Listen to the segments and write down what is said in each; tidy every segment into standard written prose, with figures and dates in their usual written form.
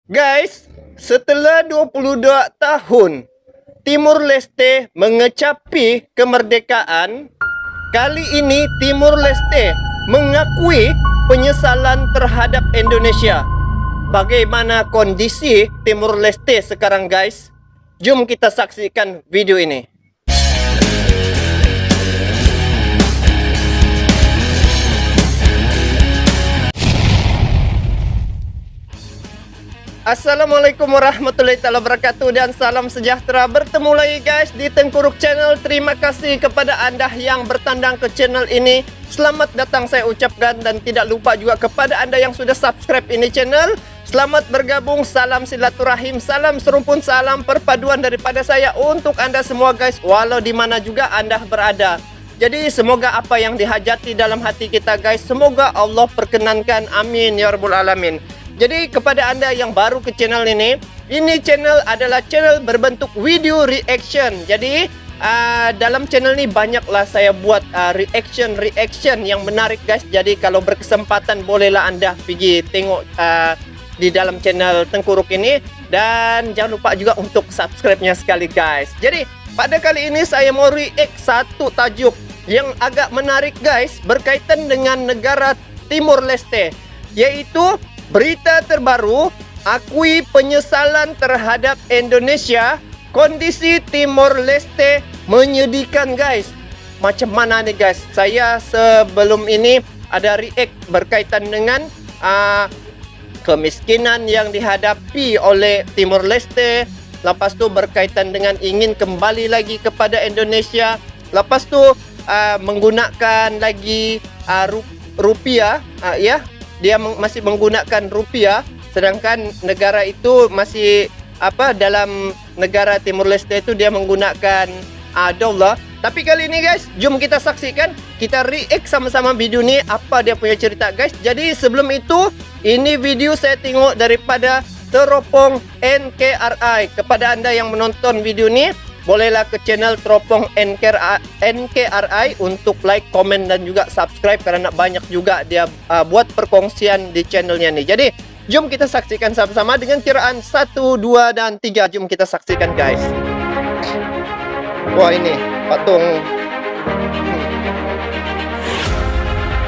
Guys, setelah 22 tahun Timur Leste mengecapi kemerdekaan, kali ini Timur Leste mengakui penyesalan terhadap Indonesia. Bagaimana kondisi Timur Leste sekarang, guys? Jom kita saksikan video ini. Assalamualaikum warahmatullahi wabarakatuh dan salam sejahtera. Bertemu lagi guys di Tengkuruk Channel. Terima kasih kepada anda yang bertandang ke channel ini. Selamat datang saya ucapkan, dan tidak lupa juga kepada anda yang sudah subscribe ini channel. Selamat bergabung, salam silaturahim, salam serumpun, salam perpaduan daripada saya untuk anda semua guys, walau di mana juga anda berada. Jadi semoga apa yang dihajati dalam hati kita guys, semoga Allah perkenankan, amin ya rabbal alamin. Jadi kepada anda yang baru ke channel ini channel adalah channel berbentuk video reaction. Jadi dalam channel ini banyaklah saya buat reaction yang menarik guys. Jadi kalau berkesempatan bolehlah anda pergi tengok di dalam channel Tengkuruk ini. Dan jangan lupa juga untuk subscribe-nya sekali guys. Jadi pada kali ini saya mau react satu tajuk yang agak menarik guys, berkaitan dengan negara Timur Leste, yaitu berita terbaru, akui penyesalan terhadap Indonesia, kondisi Timor Leste menyedihkan guys. Macam mana nih guys? Saya sebelum ini ada react berkaitan dengan kemiskinan yang dihadapi oleh Timor Leste. Lepas tu berkaitan dengan ingin kembali lagi kepada Indonesia. Lepas tu menggunakan lagi rupiah, ya. Dia masih menggunakan rupiah, sedangkan negara itu masih dalam negara Timur Leste itu dia menggunakan dolar. Tapi kali ini guys, jom kita saksikan, kita react sama-sama video ni apa dia punya cerita guys. Jadi sebelum itu, ini video saya tengok daripada Teropong NKRI. Kepada anda yang menonton video ni, bolehlah ke channel Teropong NKRI untuk like, komen dan juga subscribe, karena banyak juga dia buat perkongsian di channelnya nih. Jadi jom kita saksikan sama-sama dengan kiraan 1, 2, dan 3. Jom kita saksikan guys. Wah, ini patung.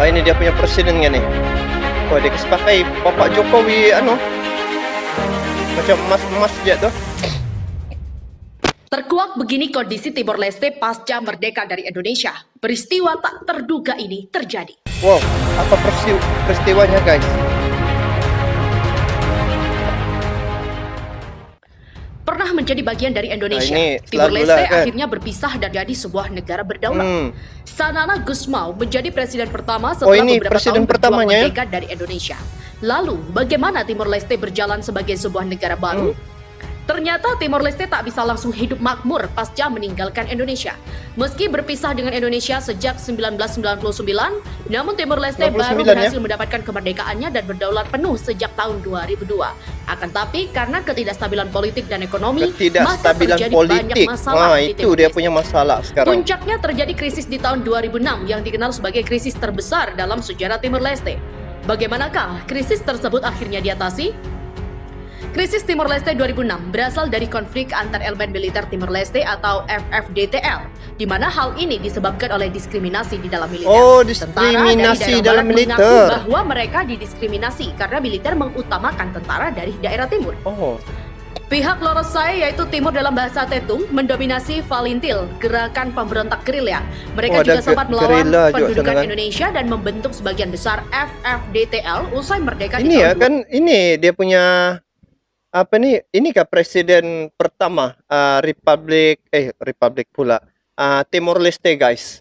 Oh, ini dia punya presiden kan nih. Wah, dia pakai Bapak Jokowi macam emas-emas dia tuh. Terkuak begini kondisi Timor Leste pasca merdeka dari Indonesia. Peristiwa tak terduga ini terjadi. Wow, apa peristiwanya guys? Pernah menjadi bagian dari Indonesia, ini Timor Leste kan? akhirnya berpisah dan jadi sebuah negara berdaulat. Sanana Gusmao menjadi presiden pertama setelah beberapa tahun berjuang merdeka dari Indonesia. Lalu, bagaimana Timor Leste berjalan sebagai sebuah negara baru? Ternyata Timor Leste tak bisa langsung hidup makmur pasca meninggalkan Indonesia. Meski berpisah dengan Indonesia sejak 1999, namun Timor Leste baru berhasil mendapatkan kemerdekaannya dan berdaulat penuh sejak tahun 2002. Akan tapi karena ketidakstabilan politik dan ekonomi, maka terjadi banyak masalah di Timor Leste. Dia punya masalah sekarang. Puncaknya terjadi krisis di tahun 2006 yang dikenal sebagai krisis terbesar dalam sejarah Timor Leste. Bagaimanakah krisis tersebut akhirnya diatasi? Krisis Timor Leste 2006 berasal dari konflik antar elemen militer Timor Leste atau FFDTL, di mana hal ini disebabkan oleh diskriminasi di dalam militer. Oh, diskriminasi dalam militer. Mengaku bahwa mereka didiskriminasi karena militer mengutamakan tentara dari daerah timur. Oh. Pihak Lorosai, yaitu timur dalam bahasa Tetum, mendominasi Valintil, gerakan pemberontak gerilya. Mereka juga sempat melawan pendudukan Indonesia dan membentuk sebagian besar FFDTL usai merdeka di tahun. Ini ya kan, ini dia punya ini kah presiden pertama Republik pula Timor Leste guys.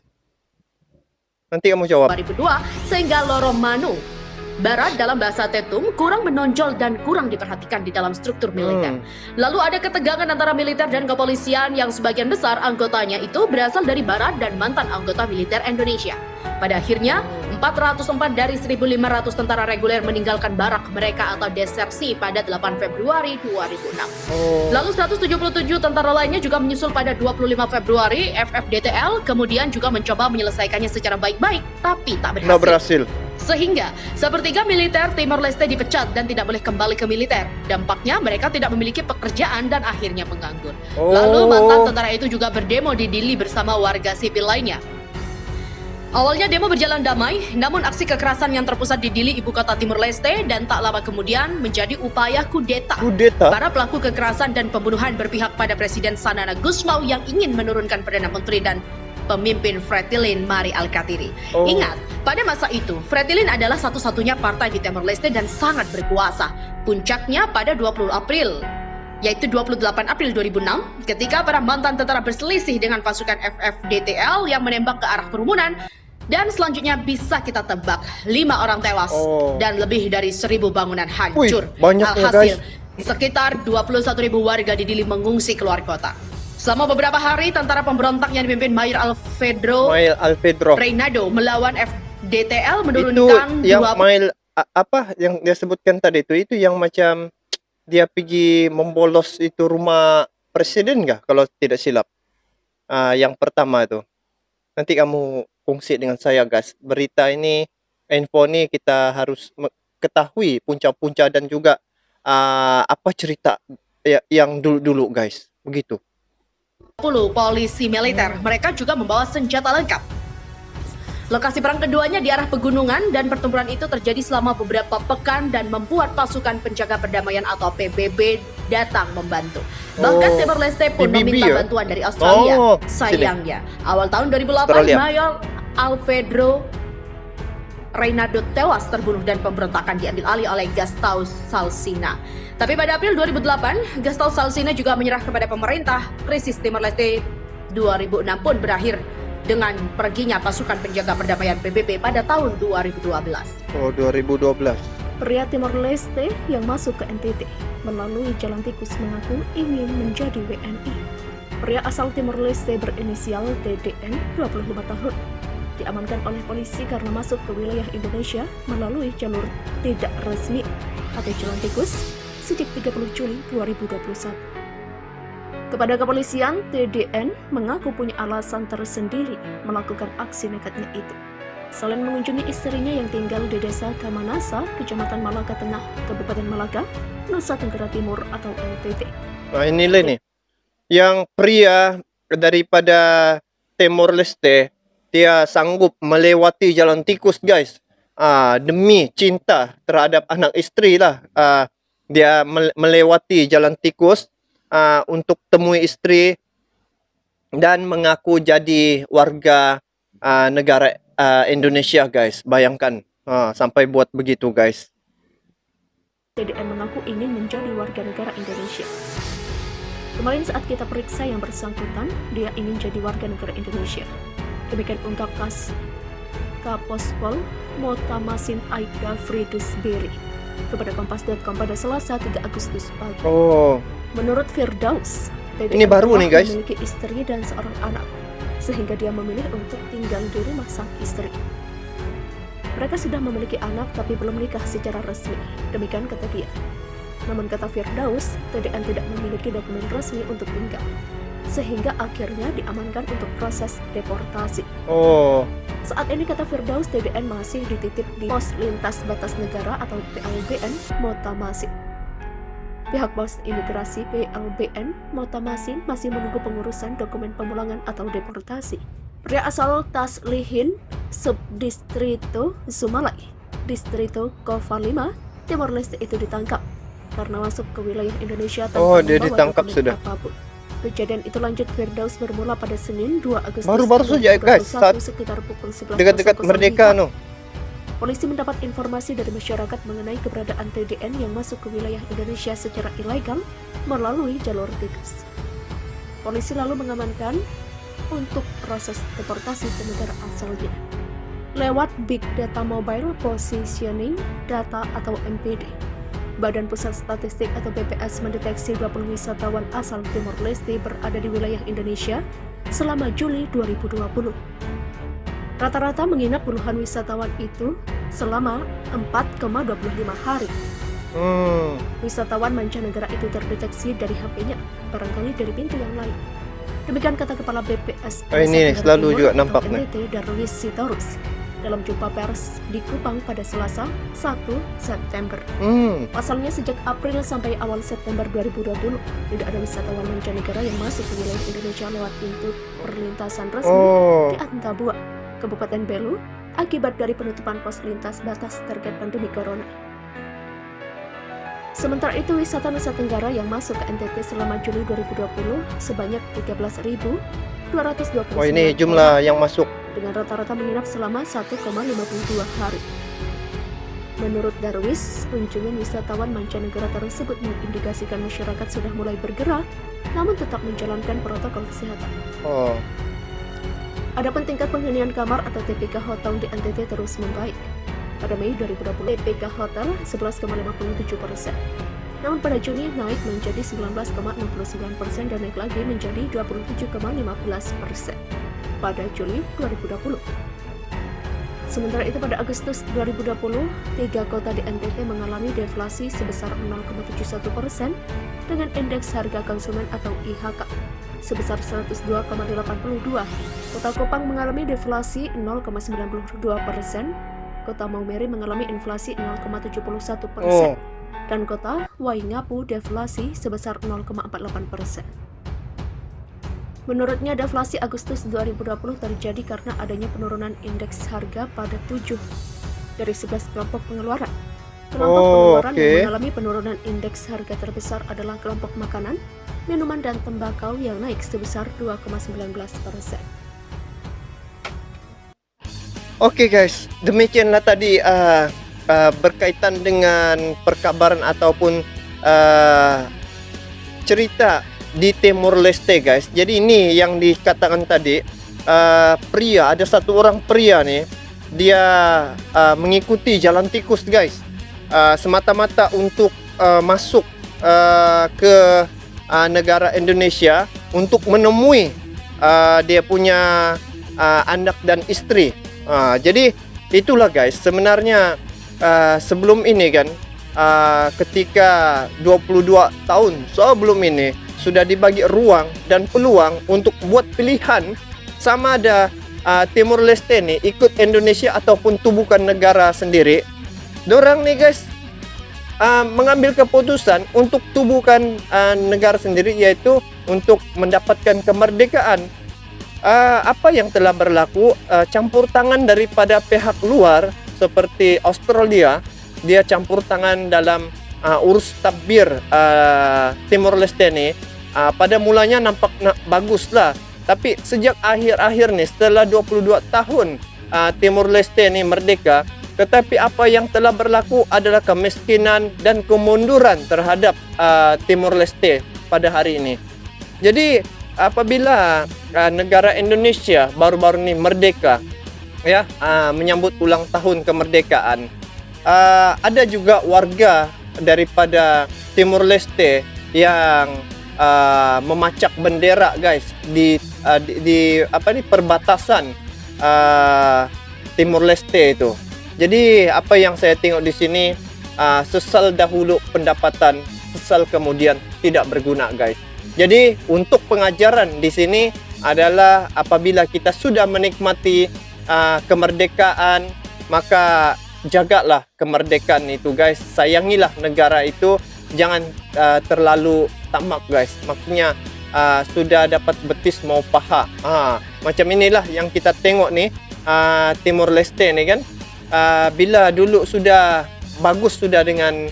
Nanti kamu jawab. 2002 sehingga Loromanu Barat dalam bahasa Tetum kurang menonjol dan kurang diperhatikan di dalam struktur militer. Lalu ada ketegangan antara militer dan kepolisian yang sebagian besar anggotanya itu berasal dari Barat dan mantan anggota militer Indonesia. Pada akhirnya 404 dari 1.500 tentara reguler meninggalkan barak mereka atau desersi pada 8 Februari 2006. Lalu 177 tentara lainnya juga menyusul pada 25 Februari. FFDTL kemudian juga mencoba menyelesaikannya secara baik-baik, tapi tak berhasil. Sehingga sepertiga militer Timor Leste dipecat dan tidak boleh kembali ke militer. Dampaknya mereka tidak memiliki pekerjaan dan akhirnya menganggur. Lalu mantan tentara itu juga berdemo di Dili bersama warga sipil lainnya. Awalnya demo berjalan damai, namun aksi kekerasan yang terpusat di Dili, ibu kota Timor Leste, dan tak lama kemudian menjadi upaya kudeta. Para pelaku kekerasan dan pembunuhan berpihak pada Presiden Xanana Gusmão yang ingin menurunkan Perdana Menteri dan pemimpin Fretilin Mari Alkatiri. Ingat, pada masa itu, Fretilin adalah satu-satunya partai di Timor Leste dan sangat berkuasa. Puncaknya pada 20 April, yaitu 28 April 2006, ketika para mantan tentara berselisih dengan pasukan FFDTL yang menembak ke arah kerumunan. Dan selanjutnya bisa kita tebak, 5 orang tewas dan lebih dari 1.000 bangunan hancur. Alhasil, sekitar 21.000 warga di Dili mengungsi keluar kota. Selama beberapa hari, tentara pemberontak yang dipimpin Mayor Alfredo Reinado melawan FDTL menurunkan itu yang apa yang dia sebutkan tadi itu yang macam dia pergi membolos itu rumah presiden nggak kalau tidak silap. Yang pertama itu. Nanti kamu kongsi dengan saya guys. Berita ini, info ini kita harus ketahui punca-punca dan juga apa cerita yang dulu-dulu guys. Begitu. 10 polisi militer, mereka juga membawa senjata lengkap. Lokasi perang keduanya di arah pegunungan dan pertempuran itu terjadi selama beberapa pekan dan membuat pasukan penjaga perdamaian atau PBB datang membantu. Bahkan Timor Leste pun meminta bantuan dari Australia. Sayangnya, awal tahun 2008 Mayor Alfredo Reinado tewas terbunuh dan pemberontakan diambil alih oleh Gastão Salsina. Tapi pada April 2008, Gastão Salsina juga menyerah kepada pemerintah. Krisis Timor Leste 2006 pun berakhir dengan perginya pasukan penjaga perdamaian PBB pada tahun 2012. 2012. Pria Timor Leste yang masuk ke NTT melalui jalan tikus mengaku ingin menjadi WNI. Pria asal Timor Leste berinisial TDN, 25 tahun, diamankan oleh polisi karena masuk ke wilayah Indonesia melalui jalur tidak resmi atau jalan tikus sejak 30 Juli 2021. Kepada kepolisian, TDN mengaku punya alasan tersendiri melakukan aksi nekatnya itu. Selain mengunjungi istrinya yang tinggal di desa Kamanasa, Kecamatan Malaka Tengah, Kabupaten Malaka, Nusa Tenggara Timur atau NTT. Nah inilah nih, yang pria daripada Timor Leste, dia sanggup melewati jalan tikus guys. Demi cinta terhadap anak istri lah. Dia melewati jalan tikus untuk temui istri dan mengaku jadi warga negara Indonesia guys. Bayangkan sampai buat begitu guys. TDN mengaku ingin menjadi warga negara Indonesia. Kemarin saat kita periksa yang bersangkutan, dia ingin jadi warga negara Indonesia. Demikian ungkap Kapospol Motamasin Aika Friedrichsberry kepada Kompas.com pada Selasa 3 Agustus pagi. Menurut Firdaus, ini baru nih guys, memiliki istri dan seorang anak, sehingga dia memilih untuk tinggal di rumah sang istri. Mereka sudah memiliki anak tapi belum menikah secara resmi, demikian kata dia. Namun kata Firdaus, TDN tidak memiliki dokumen resmi untuk tinggal, sehingga akhirnya diamankan untuk proses deportasi. Saat ini kata Firdaus, TDN masih dititip di Pos Lintas Batas Negara atau PLBN Motamasin. Pihak Pos Imigrasi PLBN Motamasin masih menunggu pengurusan dokumen pemulangan atau deportasi. Pria asal Taslihin, Subdistrito Sumalai, Distrito Kova 5, Timor Leste itu ditangkap karena masuk ke wilayah Indonesia tanpa dia ditangkap sudah. Apapun. Kejadian itu lanjut Firdaus bermula pada Senin 2 Agustus baru saja guys, saat sekitar pukul 11 dekat-dekat Merdeka Polisi mendapat informasi dari masyarakat mengenai keberadaan TDN yang masuk ke wilayah Indonesia secara ilegal melalui jalur tikus. Polisi lalu mengamankan untuk proses deportasi ke negara asalnya lewat Big Data Mobile Positioning Data atau MPD. Badan Pusat Statistik atau BPS mendeteksi 20 wisatawan asal Timor Leste berada di wilayah Indonesia selama Juli 2020. Rata-rata menginap puluhan wisatawan itu selama 4,25 hari. Wisatawan mancanegara itu terdeteksi dari HP-nya, barangkali dari pintu yang lain. Demikian kata Kepala BPS ini selalu juga nampak NTT Darwis Sitorus. dalam jumpa pers di Kupang pada Selasa, 1 September. Pasalnya sejak April sampai awal September 2020, tidak ada wisatawan mancanegara yang masuk ke wilayah Indonesia lewat pintu perlintasan resmi di Antabua, Kabupaten Belu, akibat dari penutupan pos lintas batas terkait pandemi corona. Sementara itu, wisata Nusa Tenggara yang masuk ke NTT selama Juli 2020 sebanyak 13.229 ini jumlah yang masuk dengan rata-rata menginap selama 1,52 hari. Menurut Darwis, kunjungan wisatawan mancanegara tersebut mengindikasikan masyarakat sudah mulai bergerak, namun tetap menjalankan protokol kesehatan. Adapun tingkat penghunian kamar atau TPK hotel di NTT terus membaik. Pada Mei 2020, TPK hotel 11,57%. Namun pada Juni naik menjadi 19,69% dan naik lagi menjadi 27,15% pada Juli 2020. Sementara itu pada Agustus 2020, 3 kota di NTT mengalami deflasi sebesar 0,71% dengan indeks harga konsumen atau IHK sebesar 102,82. Kota Kupang mengalami deflasi 0,92%, Kota Maumere mengalami inflasi 0,71%, dan Kota Waingapu deflasi sebesar 0,48%. Menurutnya, deflasi Agustus 2020 terjadi karena adanya penurunan indeks harga pada 7 dari 11 kelompok pengeluaran. Kelompok pengeluaran yang mengalami penurunan indeks harga terbesar adalah kelompok makanan, minuman, dan tembakau yang naik sebesar 2,19%. Oke guys, demikianlah tadi berkaitan dengan perkabaran ataupun cerita di Timur Leste guys. Jadi ini yang dikatakan tadi, ada satu orang pria nih, dia mengikuti jalan tikus guys, semata-mata untuk masuk ke negara Indonesia untuk menemui dia punya anak dan istri. Jadi itulah guys, sebenarnya sebelum ini kan, ketika 22 tahun sebelum ini sudah dibagi ruang dan peluang untuk buat pilihan sama ada Timur Leste nih ikut Indonesia ataupun tubuhkan negara sendiri. Dorang nih guys mengambil keputusan untuk tubuhkan negara sendiri, yaitu untuk mendapatkan kemerdekaan. Apa yang telah berlaku, campur tangan daripada pihak luar seperti Australia, dia campur tangan dalam urus tadbir Timur Leste nih. Pada mulanya nampak bagus lah, tapi sejak akhir-akhir nih setelah 22 tahun Timur Leste nih merdeka, tetapi apa yang telah berlaku adalah kemiskinan dan kemunduran terhadap Timur Leste pada hari ini. Jadi apabila negara Indonesia baru-baru ini merdeka, ya, menyambut ulang tahun kemerdekaan, ada juga warga daripada Timur Leste yang memacak bendera guys di perbatasan Timur Leste itu. Jadi apa yang saya tengok di sini, sesal dahulu pendapatan, sesal kemudian tidak berguna guys. Jadi untuk pengajaran di sini adalah apabila kita sudah menikmati kemerdekaan, maka jagalah kemerdekaan itu guys. Sayangilah negara itu, jangan terlalu tamak guys. Maksudnya sudah dapat betis mau paha. Macam inilah yang kita tengok nih, Timur Leste nih kan. Bila dulu sudah bagus, sudah dengan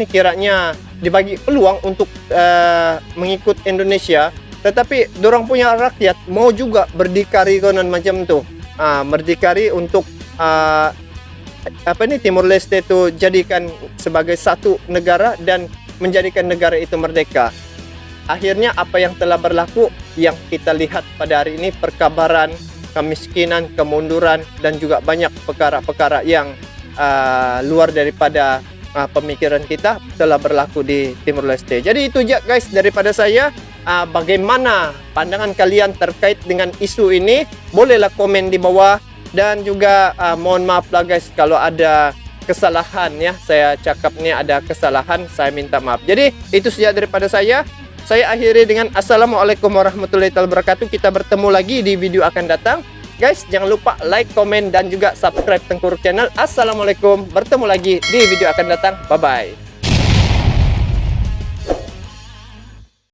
kiranya dibagi peluang untuk mengikut Indonesia, tetapi dorang punya rakyat mau juga berdikari konon macam tu, berdikari untuk Timur Leste itu jadikan sebagai satu negara dan menjadikan negara itu merdeka. Akhirnya apa yang telah berlaku yang kita lihat pada hari ini, perkabaran, kemiskinan, kemunduran, dan juga banyak perkara-perkara yang luar daripada pemikiran kita telah berlaku di Timur Leste. Jadi itu aja guys daripada saya. Bagaimana pandangan kalian terkait dengan isu ini? Bolehlah komen di bawah, dan juga mohon maaf lah guys kalau ada kesalahan ya. Saya cakap ni ada kesalahan, saya minta maaf. Jadi itu saja daripada saya. Saya akhiri dengan Assalamualaikum warahmatullahi wabarakatuh. Kita bertemu lagi di video akan datang. Guys, jangan lupa like, komen, dan juga subscribe Tengku Ruk Channel. Assalamualaikum, bertemu lagi di video akan datang. Bye-bye.